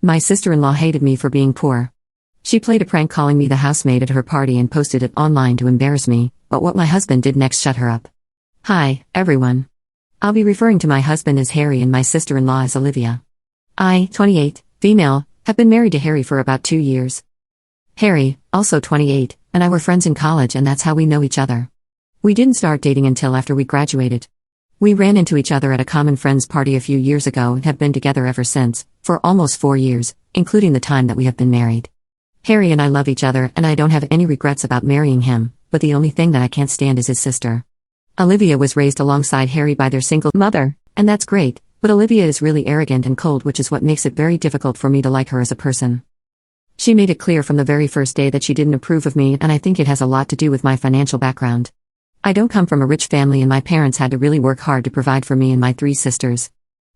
My sister-in-law hated me for being poor. She played a prank calling me the housemaid at her party and posted it online to embarrass me, but what my husband did next shut her up. Hi, everyone. I'll be referring to my husband as Harry and my sister-in-law as Olivia. I, 28, female, have been married to Harry for about 2 years. Harry, also 28, and I were friends in college, and that's how we know each other. We didn't start dating until after we graduated. We ran into each other at a common friend's party a few years ago and have been together ever since, for almost 4 years, including the time that we have been married. Harry and I love each other and I don't have any regrets about marrying him, but the only thing that I can't stand is his sister. Olivia was raised alongside Harry by their single mother, and that's great, but Olivia is really arrogant and cold, which is what makes it very difficult for me to like her as a person. She made it clear from the very first day that she didn't approve of me, and I think it has a lot to do with my financial background. I don't come from a rich family and my parents had to really work hard to provide for me and my 3 sisters.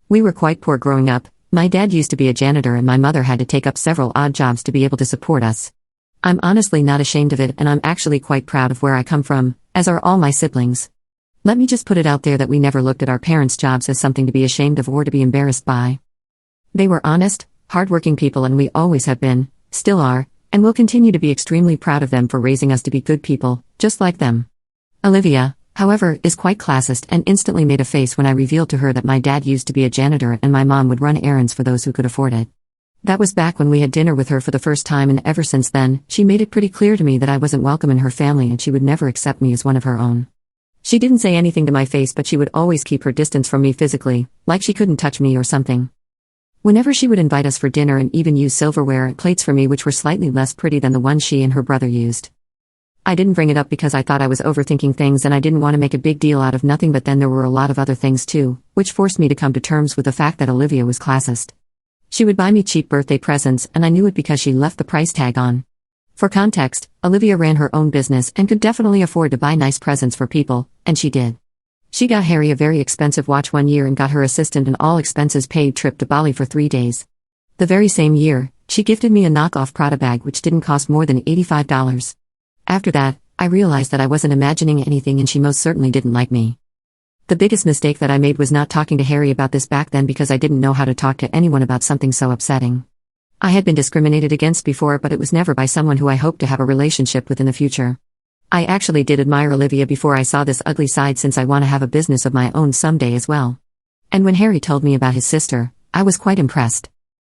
We were quite poor growing up. My dad used to be a janitor and my mother had to take up several odd jobs to be able to support us. I'm honestly not ashamed of it, and I'm actually quite proud of where I come from, as are all my siblings. Let me just put it out there that we never looked at our parents' jobs as something to be ashamed of or to be embarrassed by. They were honest, hardworking people, and we always have been, still are, and will continue to be extremely proud of them for raising us to be good people, just like them. Olivia, however, is quite classist and instantly made a face when I revealed to her that my dad used to be a janitor and my mom would run errands for those who could afford it. That was back when we had dinner with her for the first time, and ever since then, she made it pretty clear to me that I wasn't welcome in her family and she would never accept me as one of her own. She didn't say anything to my face, but she would always keep her distance from me physically, like she couldn't touch me or something. Whenever she would invite us for dinner and even use silverware and plates for me which were slightly less pretty than the ones she and her brother used. I didn't bring it up because I thought I was overthinking things and I didn't want to make a big deal out of nothing, but then there were a lot of other things too, which forced me to come to terms with the fact that Olivia was classist. She would buy me cheap birthday presents, and I knew it because she left the price tag on. For context, Olivia ran her own business and could definitely afford to buy nice presents for people, and she did. She got Harry a very expensive watch one year and got her assistant an all-expenses-paid trip to Bali for 3 days. The very same year, she gifted me a knockoff Prada bag which didn't cost more than $85. After that, I realized that I wasn't imagining anything and she most certainly didn't like me. The biggest mistake that I made was not talking to Harry about this back then because I didn't know how to talk to anyone about something so upsetting. I had been discriminated against before, but it was never by someone who I hoped to have a relationship with in the future. I actually did admire Olivia before I saw this ugly side, since I want to have a business of my own someday as well. And when Harry told me about his sister, I was quite impressed.